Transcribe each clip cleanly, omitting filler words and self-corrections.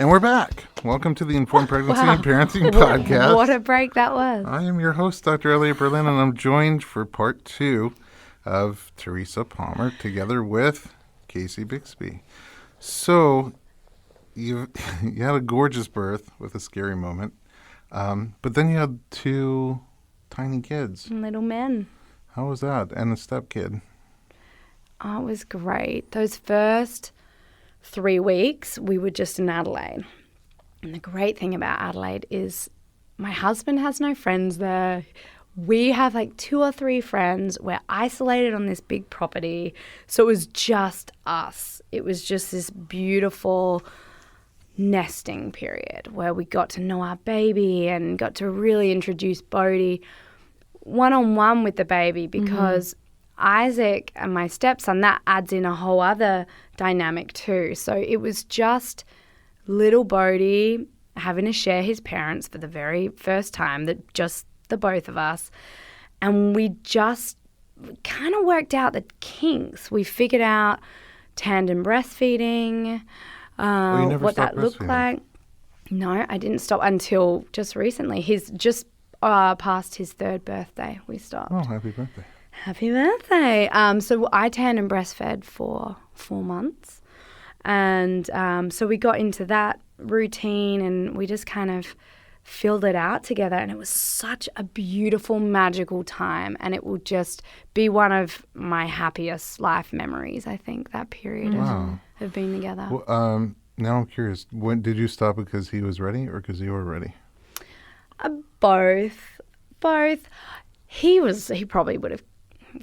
And we're back. Welcome to the Informed Pregnancy and Parenting Podcast. What a break that was. I am your host, Dr. Elliot Berlin, and I'm joined for part 2 of Teresa Palmer together with Casey Bixby. So, you had a gorgeous birth with a scary moment, but then you had 2 tiny kids. Little men. How was that? And a stepkid. Oh, it was great. Those first 3 weeks, we were just in Adelaide. And the great thing about Adelaide is my husband has no friends there. We have like 2 or 3 friends. We're isolated on this big property. So it was just us. It was just this beautiful nesting period where we got to know our baby and got to really introduce Bodhi one-on-one with the baby because Isaac and my stepson, that adds in a whole other dynamic too. So it was just little Bodhi having to share his parents for the very first time, that just the both of us. And we just kind of worked out the kinks. We figured out tandem breastfeeding, what that looked like. No, I didn't stop until just recently. He's just past his 3rd birthday, we stopped. Oh, happy birthday. Happy birthday. So I tandem breastfed for 4 months. And so we got into that routine and we just kind of filled it out together. And it was such a beautiful, magical time. And it will just be one of my happiest life memories, I think, that period of being together. Well, now I'm curious. When did you stop because he was ready or because you were ready? Both. He probably would have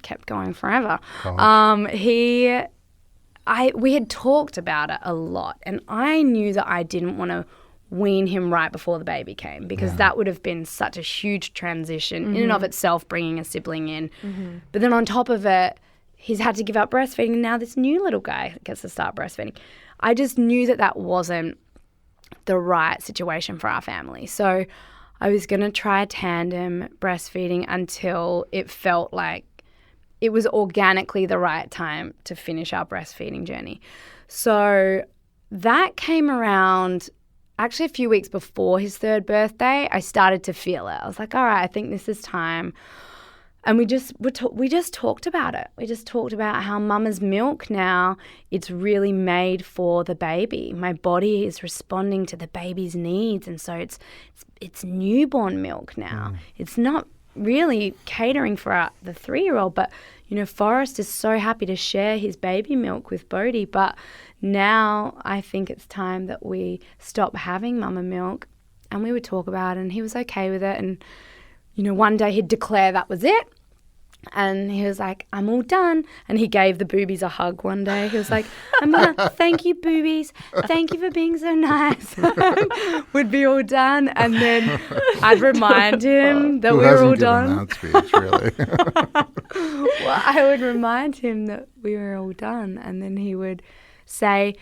kept going forever. We had talked about it a lot, and I knew that I didn't want to wean him right before the baby came because that would have been such a huge transition in and of itself, bringing a sibling in. But then on top of it, he's had to give up breastfeeding, and now this new little guy gets to start breastfeeding. I just knew that wasn't the right situation for our family. So I was going to try tandem breastfeeding until it felt like it was organically the right time to finish our breastfeeding journey. So that came around actually a few weeks before his 3rd birthday. I started to feel it. I was like, all right, I think this is time. And we just talked about it. We just talked about how mama's milk now, it's really made for the baby. My body is responding to the baby's needs. And so it's newborn milk now. It's not really catering for the 3-year-old, but Forrest is so happy to share his baby milk with Bodhi, but now I think it's time that we stop having mama milk. And we would talk about it, and he was okay with it. And one day he'd declare that was it, and he was like, I'm all done. And he gave the boobies a hug one day. He was like, thank you, boobies. Thank you for being so nice. We'd be all done. And then I'd remind him that we were all done. That speech, really? Well, I would remind him that we were all done. And then he would say,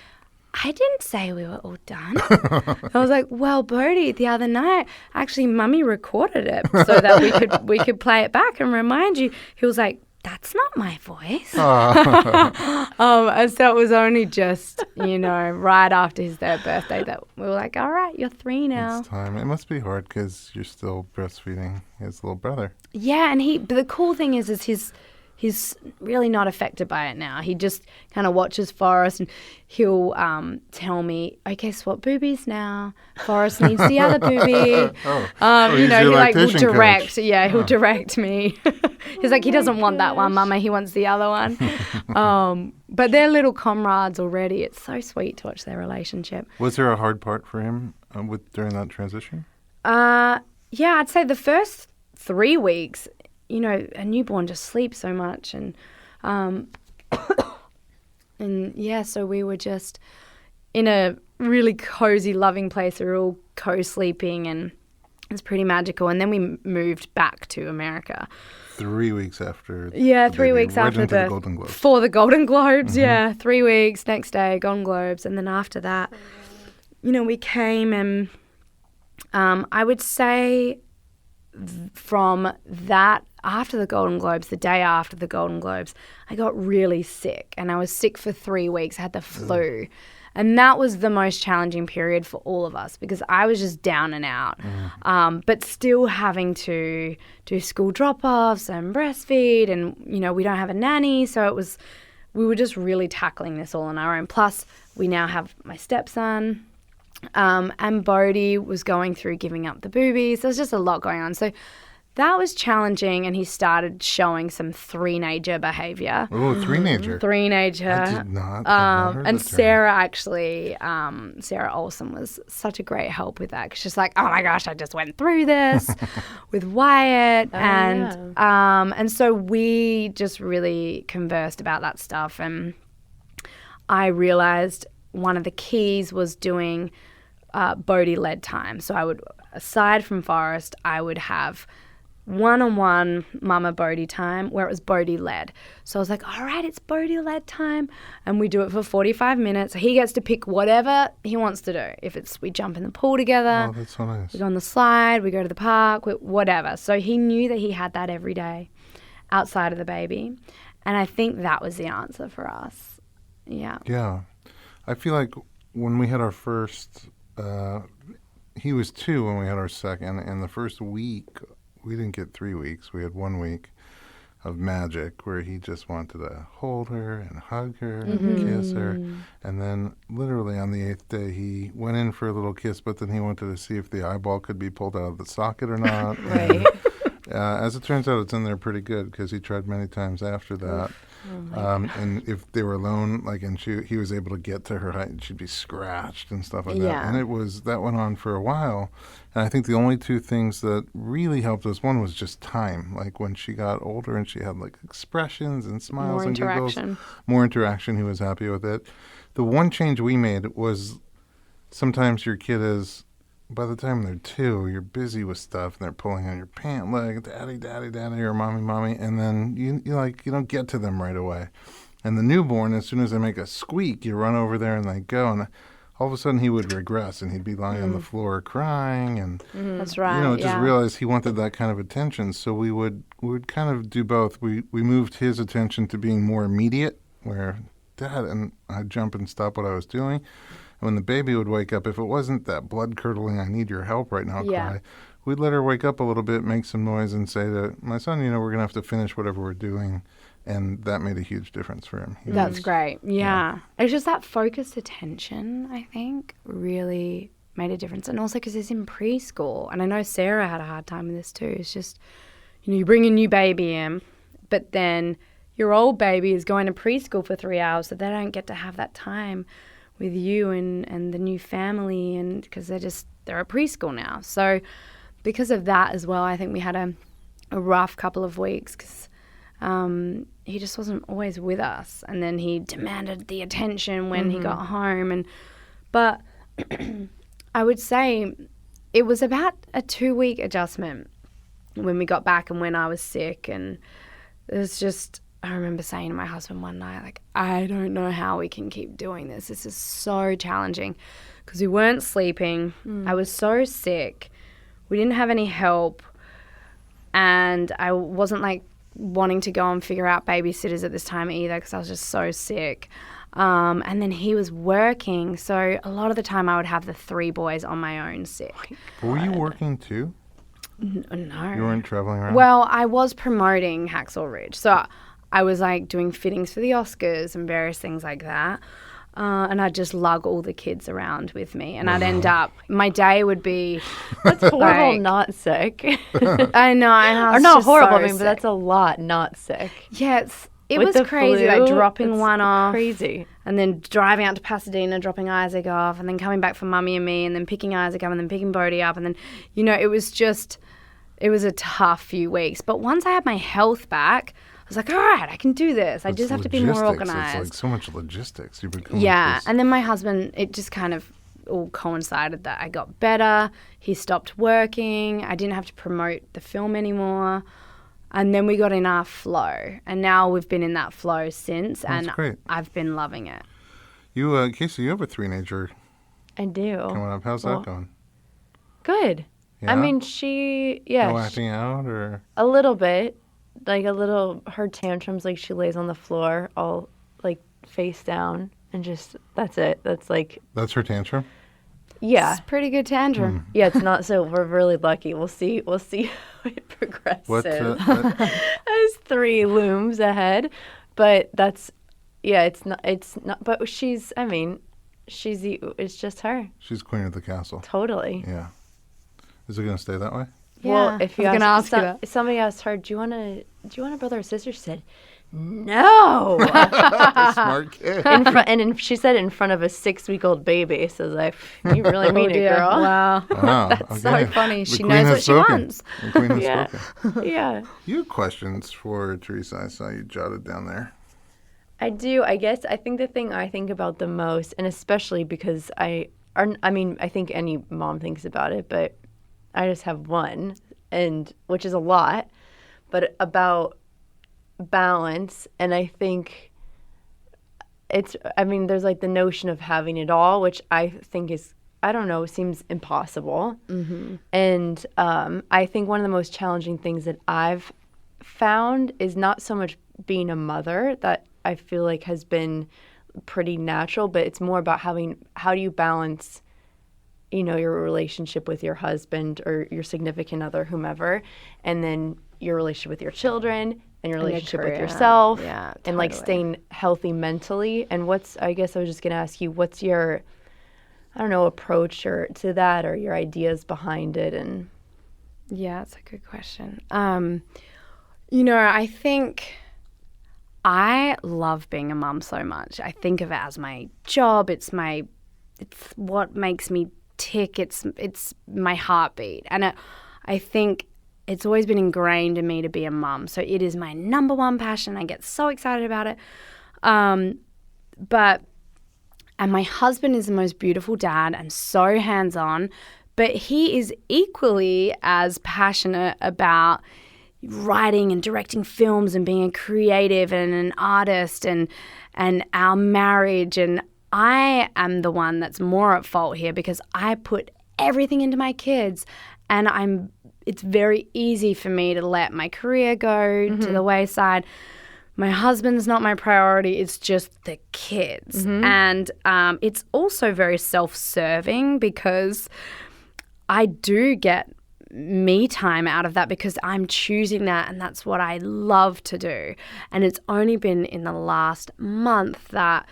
I didn't say we were all done. I was like, well, Bodhi, the other night, actually, Mummy recorded it so that we could play it back and remind you. He was like, that's not my voice. And so it was only just, right after his 3rd birthday that we were like, all right, you're 3 now. It's time. It must be hard because you're still breastfeeding his little brother. Yeah, but the cool thing is he's really not affected by it now. He just kind of watches Forrest and he'll tell me, okay, swap boobies now. Forrest needs the other booby. He will direct. Coach. Yeah, he'll direct me. He's like, he doesn't want that one, Mama. He wants the other one. But they're little comrades already. It's so sweet to watch their relationship. Was there a hard part for him during that transition? Yeah, I'd say the first 3 weeks, a newborn just sleeps so much. And so we were just in a really cozy, loving place. We were all co-sleeping and it was pretty magical. And then we moved back to America. 3 weeks after. Yeah, 3 weeks after the Golden Globes. For the Golden Globes, yeah. 3 weeks, next day, Golden Globes. And then after that, we came and I would say from that, after the Golden Globes, the day after the Golden Globes, I got really sick and I was sick for 3 weeks. I had the flu And that was the most challenging period for all of us because I was just down and out, but still having to do school drop-offs and breastfeed, and, we don't have a nanny. So we were just really tackling this all on our own. Plus, we now have my stepson, and Bodhi was going through giving up the boobies. There's just a lot going on. So that was challenging, and he started showing some three-nager behavior. Oh, three-nager. Three-nager. I did not. I've never heard And the term. Sarah actually, Sarah Olsen was such a great help with that. 'Cause she's like, oh my gosh, I just went through this with Wyatt. And so we just really conversed about that stuff. And I realized one of the keys was doing Bodhi-led time. So I would, aside from Forrest, I would have one-on-one Mama Bodhi time where it was Bodhi-led. So I was like, all right, it's Bodhi-led time. And we do it for 45 minutes. He gets to pick whatever he wants to do. If it's we jump in the pool together, Oh, that's so nice. we go on the slide, we go to the park, whatever. So he knew that he had that every day outside of the baby. And I think that was the answer for us. Yeah. Yeah. I feel like when we had our first, he was 2 when we had our second, and the first week, we didn't get 3 weeks. We had 1 week of magic where he just wanted to hold her and hug her and kiss her. And then literally on the 8th day, he went in for a little kiss, but then he wanted to see if the eyeball could be pulled out of the socket or not. Right. As it turns out, it's in there pretty good because he tried many times after that. And if they were alone, and he was able to get to her height, and she'd be scratched and stuff like that. Yeah. And that went on for a while. And I think the only 2 things that really helped us, one was just time. Like when she got older and she had expressions and smiles More and giggles. interaction. More interaction. He was happy with it. The one change we made was sometimes your kid is, by the time they're 2, you're busy with stuff and they're pulling on your pant leg, daddy, daddy, daddy, or mommy, mommy, and then you don't get to them right away. And the newborn, as soon as they make a squeak, you run over there and they go, and all of a sudden he would regress and he'd be lying on the floor crying, and That's right. just realized he wanted that kind of attention. So we would kind of do both. We moved his attention to being more immediate, where Dad, and I'd jump and stop what I was doing. When the baby would wake up, if it wasn't that blood-curdling, I need your help right now cry, we'd let her wake up a little bit, make some noise, and say to my son, we're going to have to finish whatever we're doing. And that made a huge difference for him. That's great. Yeah. It's just that focused attention, I think, really made a difference. And also because it's in preschool. And I know Sarah had a hard time with this too. It's just, you bring a new baby in, but then your old baby is going to preschool for 3 hours, so they don't get to have that time with you and the new family, and because they're at preschool now. So because of that as well, I think we had a rough couple of weeks because he just wasn't always with us, and then he demanded the attention when he got home. But I would say it was about a 2-week adjustment when we got back and when I was sick, and it was just, I remember saying to my husband one night, I don't know how we can keep doing this. This is so challenging because we weren't sleeping. I was so sick. We didn't have any help, and I wasn't wanting to go and figure out babysitters at this time either because I was just so sick. And then he was working, so a lot of the time I would have the 3 boys on my own sick. Were you working too? No. You weren't traveling around? Well, I was promoting Hacksaw Ridge, so I was doing fittings for the Oscars and various things like that. And I'd just lug all the kids around with me, and I'd end up, my day would be That's horrible, not sick. I know, I or was not just horrible, so but that's a lot not sick. Yeah, it With was the crazy, flu, dropping it's one off. Crazy. And then driving out to Pasadena, dropping Isaac off, and then coming back for Mummy and me, and then picking Isaac up, and then picking Bodhi up, and then, it was a tough few weeks. But once I had my health back, I was like, all right, I can do this. I just have to be more organized. It's so much logistics. You become and then my husband, it just kind of all coincided that I got better. He stopped working. I didn't have to promote the film anymore. And then we got in our flow. And now we've been in that flow since. That's and great. I've been loving it. You, Casey, you have a 3-nager I do. coming up. How's that going? Good. Yeah? I mean, No acting out, or? a little bit. Her tantrums, she lays on the floor all, face down. and just that's it. That's like, That's her tantrum? yeah. It's a pretty good tantrum. Yeah, it's not so we're really lucky. We'll see how it progresses What? as 3 looms ahead. But that's it's not but it's just her. She's queen of the castle. Totally. Yeah. Is it going to stay that way? Well, Yeah, if you I was gonna ask you some- that. somebody asked her, "Do you want a brother or sister?" She said, "No." Smart kid. She said it in front of a 6-week-old baby. So I was like, "You really mean it, dear. girl." Wow. Wow. That's so funny. The She queen knows has what she spoken. wants. The queen has Yeah. spoken. Yeah, You have questions for Teresa. I saw you jotted down there. I do. I guess I think the thing I think about the most, and especially because I think any mom thinks about it, but I just have one, and which is a lot, but about balance. And I think there's like the notion of having it all, which I think is, I don't know, seems impossible. Mm-hmm. And I think one of the most challenging things that I've found is not so much being a mother, that I feel like has been pretty natural, but it's more about how do you balance, your relationship with your husband or your significant other, whomever, and then your relationship with your children and your relationship with career. yourself, Yeah, and like totally. staying healthy mentally. And I guess I was just going to ask you, what's your, I don't know, approach to that, or your ideas behind it? And Yeah, it's a good question. I think I love being a mum so much. I think of it as my job. It's what makes me tick. It's my heartbeat. And I think it's always been ingrained in me to be a mum. So it is my number one passion. I get so excited about it. And my husband is the most beautiful dad and so hands-on, but he is equally as passionate about writing and directing films and being a creative and an artist and our marriage. And I am the one that's more at fault here because I put everything into my kids, and it's very easy for me to let my career go to the wayside. My husband's not my priority. It's just the kids. And it's also very self-serving because I do get me time out of that because I'm choosing that, and that's what I love to do. And it's only been in the last month that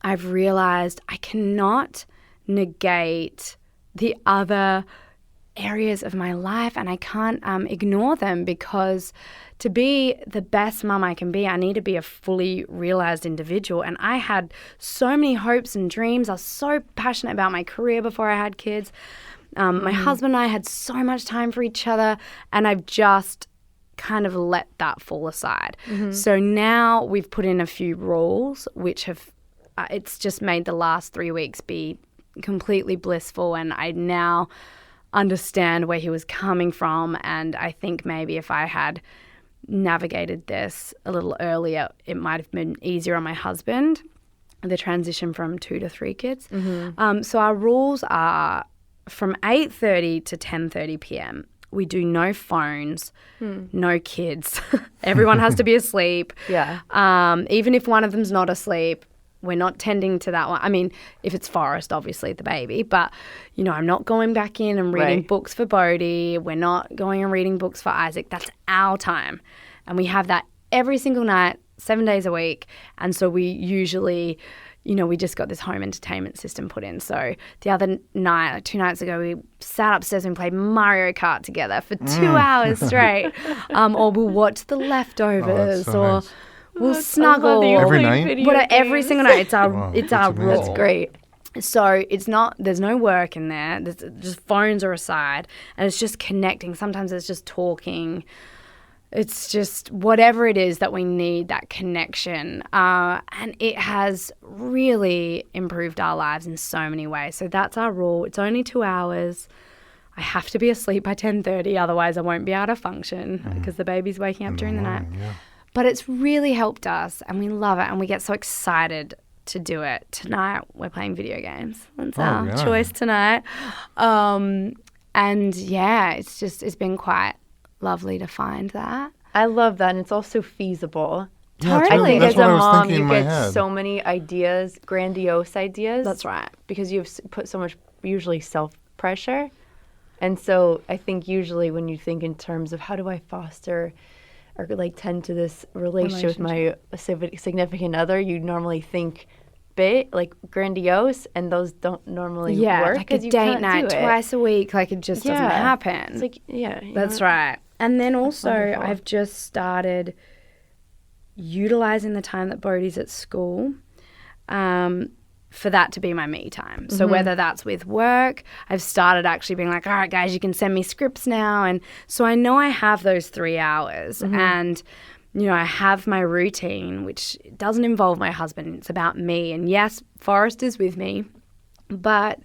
I've realized I cannot negate the other areas of my life, and I can't ignore them, because to be the best mum I can be, I need to be a fully realized individual. And I had so many hopes and dreams. I was so passionate about my career before I had kids. My husband and I had so much time for each other, and I've just kind of let that fall aside. So now we've put in a few rules, which have it's just made the last 3 weeks be completely blissful, and I now understand where he was coming from. And I think maybe if I had navigated this a little earlier, it might have been easier on my husband, the transition from 2 to 3 kids. So our rules are from 8:30 to 10:30 p.m. We do no phones, no kids. Everyone has to be asleep. Yeah. Even if one of them's not asleep, we're not tending to that one. I mean, if it's Forrest, obviously the baby, but I'm not going back in and reading Right. books for Bodhi. We're not going and reading books for Isaac. That's our time. And we have that every single night, 7 days a week. And so we usually, we just got this home entertainment system put in. So the other night, like 2 nights ago, we sat upstairs and played Mario Kart together for 2 hours straight. Or we'll watch The Leftovers, so or nice. we'll I love snuggle. that you Every play night? video But every games. single night, it's our Wow, it's that's our amazing. rule. That's great. So there's no work in there. There's just phones are aside, and it's just connecting. Sometimes it's just talking. It's just whatever it is that we need, that connection. And it has really improved our lives in so many ways. So that's our rule. It's only 2 hours. I have to be asleep by 10:30, otherwise I won't be able to function because the baby's waking up during the night. Yeah. But it's really helped us, and we love it, and we get so excited to do it. Tonight, we're playing video games. That's our yeah. choice tonight. And yeah, it's been quite lovely to find that. I love that, and it's also feasible. Yeah, Totally. I think That's as what a I was mom, thinking you in my get head. so many ideas, grandiose ideas. That's right. Because you've put so much, usually self-pressure. And so I think usually when you think in terms of how do I foster or like tend to this relationship with my significant other, you normally think big, like grandiose, and those don't normally work. Like a 'cause you date can't night do it. twice a week. Like it just doesn't happen. It's like, That's right. And then also, wonderful. I've just started utilizing the time that Bodhi's at school for that to be my me time. So whether that's with work, I've started actually being like, all right, guys, you can send me scripts now. And so I know I have those 3 hours. And, you know, I have my routine, which doesn't involve my husband. It's about me. And yes, Forrest is with me, but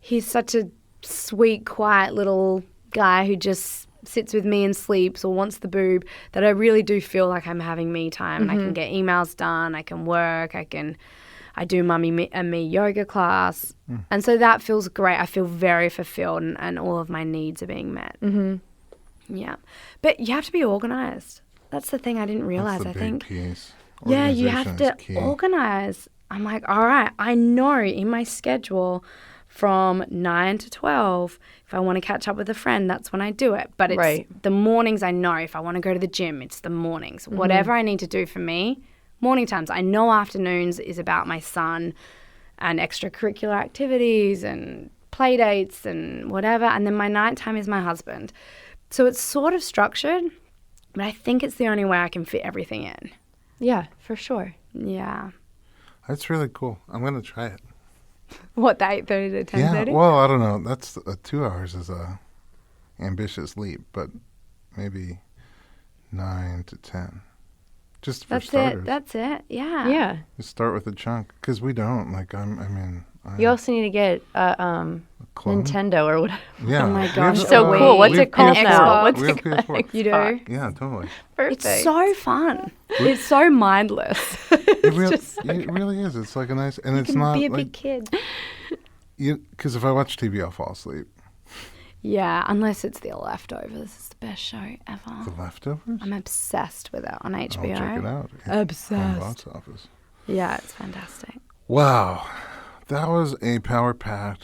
he's such a sweet, quiet little guy who just sits with me and sleeps or wants the boob, that I really do feel like I'm having me time. And I can get emails done, I can work, I do mummy and me yoga class. And so that feels great. I feel very fulfilled and all of my needs are being met. Yeah. But you have to be organized. That's the thing I didn't realize, That's the I big think. piece. Yeah, you have Organization to is key. organize. I'm like, all right, I know in my schedule from 9 to 12, if I want to catch up with a friend, that's when I do it. But it's the mornings I know. If I want to go to the gym, it's the mornings. Whatever I need to do for me, morning times. I know afternoons is about my son and extracurricular activities and play dates and whatever. And then my nighttime is my husband. So it's sort of structured, but I think it's the only way I can fit everything in. Yeah, for sure. Yeah. That's really cool. I'm going to try it. What, the 8:30 to 10:30? Yeah, well, I don't know. That's 2 hours is a ambitious leap, but maybe 9 to 10. Just for starters. That's it. Yeah. Yeah. Just start with a chunk, because we don't. Like, I You also need to get clone? Nintendo or whatever. Yeah. Oh my we have gosh, a- So Wait, cool. What's we have it called PS4. now? What's We have it PS4. called? You do? Yeah, totally. Perfect. It's so fun. It's so mindless. It really is. It's like a nice, and it's You can not be a like, big kid. because if I watch TV, I'll fall asleep. Yeah, unless it's The Leftovers. It's the best show ever. The Leftovers? I'm obsessed with it on HBO. I'll check it out. Obsessed. On box office. Yeah, it's fantastic. Wow. That was a power-packed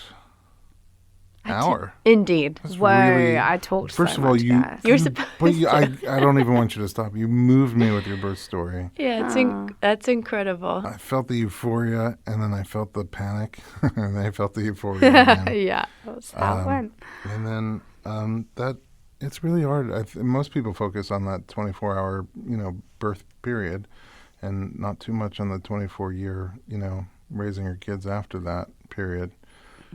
hour. Indeed. That's Whoa, really, I talked first so of all, much, you, guys. You're you- supposed but you, I don't even want you to stop. You moved me with your birth story. Yeah, that's incredible. I felt the euphoria, and then I felt the panic, and then I felt the euphoria again. Yeah, that's how it went. And then that it's really hard. Most people focus on that 24-hour, birth period, and not too much on the 24-year, raising your kids after that period.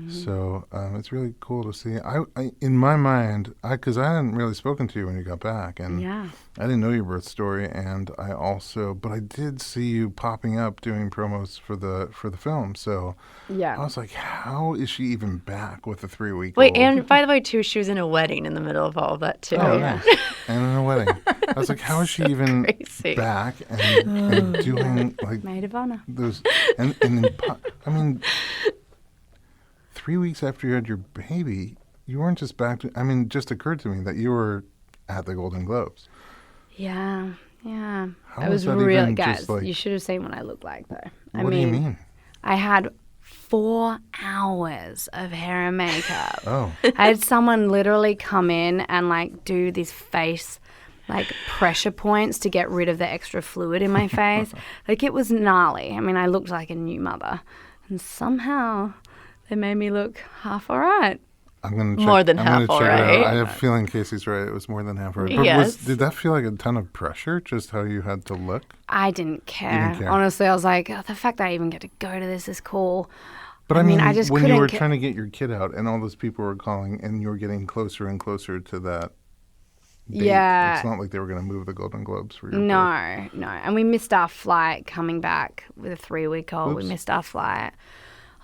So it's really cool to see. I in my mind, because I hadn't really spoken to you when you got back, and Yeah. I didn't know your birth story, and but I did see you popping up doing promos for the film. So Yeah. I was like, how is she even back with a 3-week-old? Wait, and by the way, too, she was in a wedding in the middle of all of that, too. Oh, nice. And in a wedding. I was like, how is she even crazy. back and doing like Maid of honor. those? I mean, 3 weeks after you had your baby, you weren't just back to. It just occurred to me that you were at the Golden Globes. Yeah. Yeah. How It was was that really, even guys, just, like- you should have seen what I look like, though. What do you mean? I had 4 hours of hair and makeup. Oh, I had someone literally come in and do these face pressure points to get rid of the extra fluid in my face. It was gnarly. I looked like a new mother, and somehow they made me look half all right. I'm gonna check, More than I'm gonna half check it alright. out. I have a feeling Casey's right. It was more than half right. But Yes. did that feel like a ton of pressure? Just how you had to look? I didn't care. didn't care. Honestly, I was like, oh, the fact that I even get to go to this is cool. But I mean, I just when you couldn't were ca- trying to get your kid out, and all those people were calling, and you were getting closer and closer to that. Date, Yeah. It's not like they were going to move the Golden Globes for your birth. No. And we missed our flight coming back with a 3-week-old. We Oops. missed our flight.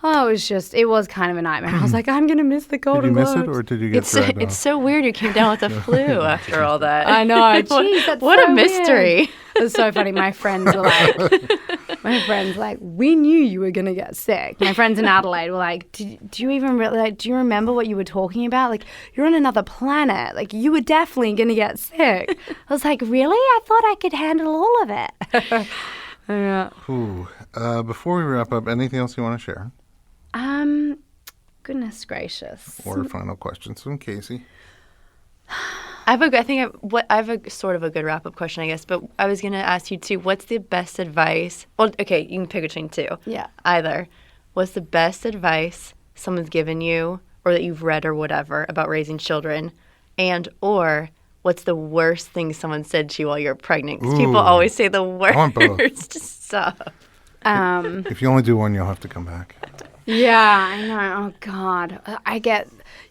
Oh, it was kind of a nightmare. I was like, I'm going to miss the Did Golden you miss Globes. it, or did you get dragged It's off? so weird you came down with the flu after all that. I know. Jeez, that's What so a weird. mystery. It was so funny. My friends were like, My friends like, we knew you were gonna get sick. My friends in Adelaide were like, do you even really do you remember what you were talking about? Like, you're on another planet. Like, you were definitely gonna get sick. I was like, really? I thought I could handle all of it. Yeah. Ooh. Before we wrap up, anything else you want to share? Goodness gracious. Or final questions from Casey? I have a sort of a good wrap-up question, I guess, but I was going to ask you, too, what's the best advice? Well, okay, you can pick between two. Yeah. Either. What's the best advice someone's given you or that you've read or whatever about raising children? And or what's the worst thing someone said to you while you're pregnant? Because people always say the want both. worst stuff. If you only do one, you'll have to come back. Yeah, I know. Oh, God.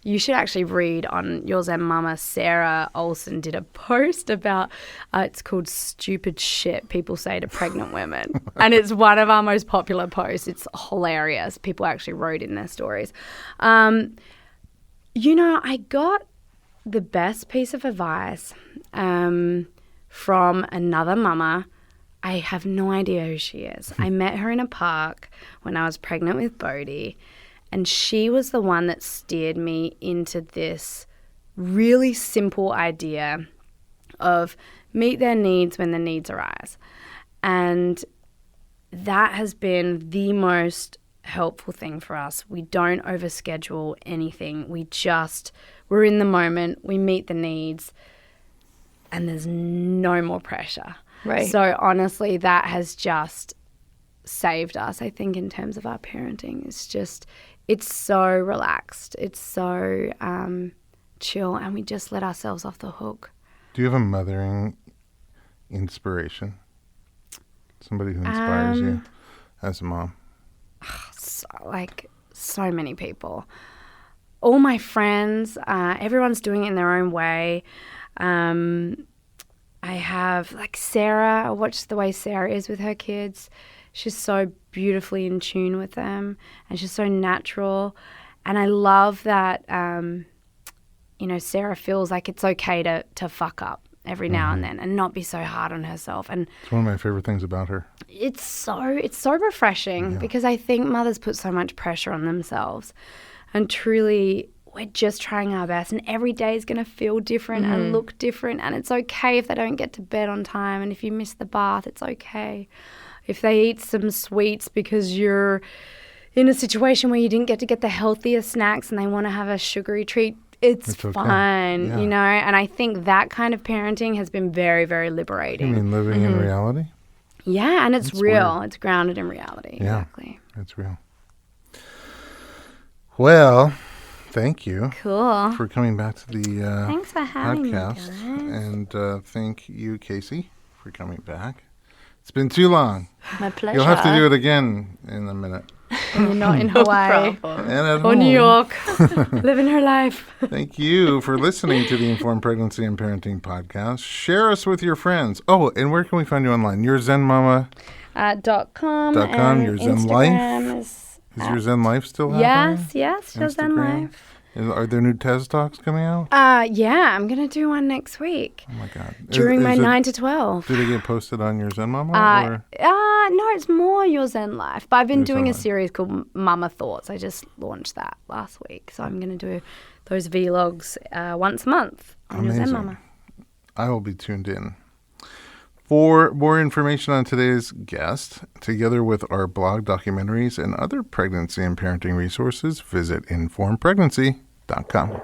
You should actually read on Your Zen Mama. Sarah Olson did a post about, it's called Stupid Shit People Say to Pregnant Women. And it's one of our most popular posts. It's hilarious. People actually wrote in their stories. I got the best piece of advice from another mama. I have no idea who she is. I met her in a park when I was pregnant with Bodhi, and she was the one that steered me into this really simple idea of meet their needs when the needs arise. And that has been the most helpful thing for us. We don't overschedule anything. We're in the moment, we meet the needs, and there's no more pressure. Right. So honestly, that has just saved us, I think, in terms of our parenting. It's so relaxed. It's so chill, and we just let ourselves off the hook. Do you have a mothering inspiration? Somebody who inspires you as a mom? So many people. All my friends, everyone's doing it in their own way. I have, Sarah. I watch the way Sarah is with her kids. She's so beautifully in tune with them, and she's so natural. And I love that, Sarah feels like it's okay to fuck up every now and then and not be so hard on herself. And it's one of my favorite things about her. It's so refreshing because I think mothers put so much pressure on themselves, and truly we're just trying our best, and every day is going to feel different and look different, and it's okay if they don't get to bed on time, and if you miss the bath, it's okay. If they eat some sweets because you're in a situation where you didn't get to get the healthier snacks and they want to have a sugary treat, it's fine, yeah. And I think that kind of parenting has been very, very liberating. You mean living in reality? Yeah, and it's real. Weird. It's grounded in reality. Yeah, exactly. It's real. Well, thank you. Cool. For coming back to the Thanks for having podcast. me, guys. And thank you, Casey, for coming back. It's been too long. My pleasure. You'll have to do it again in a minute. And you're not in Hawaii And at or home. New York, living her life. Thank you for listening to the Informed Pregnancy and Parenting Podcast. Share us with your friends. Oh, and where can we find you online? Your Zen Mama. .com. .com. Your Zen Life. Instagram Is your Zen Life still happening? Yes, your Zen Instagram? Life. Are there new TED Talks coming out? Yeah, I'm going to do one next week. Oh, my God. During my is it- 9 to 12. Do they get posted on your Zen Mama? Or? No, it's more Your Zen Life. But I've been Your doing Zen a Life. series called Mama Thoughts. I just launched that last week. So I'm going to do those vlogs once a month on Your Zen Amazing. Mama. I will be tuned in. For more information on today's guest, together with our blog documentaries and other pregnancy and parenting resources, visit informedpregnancy.com.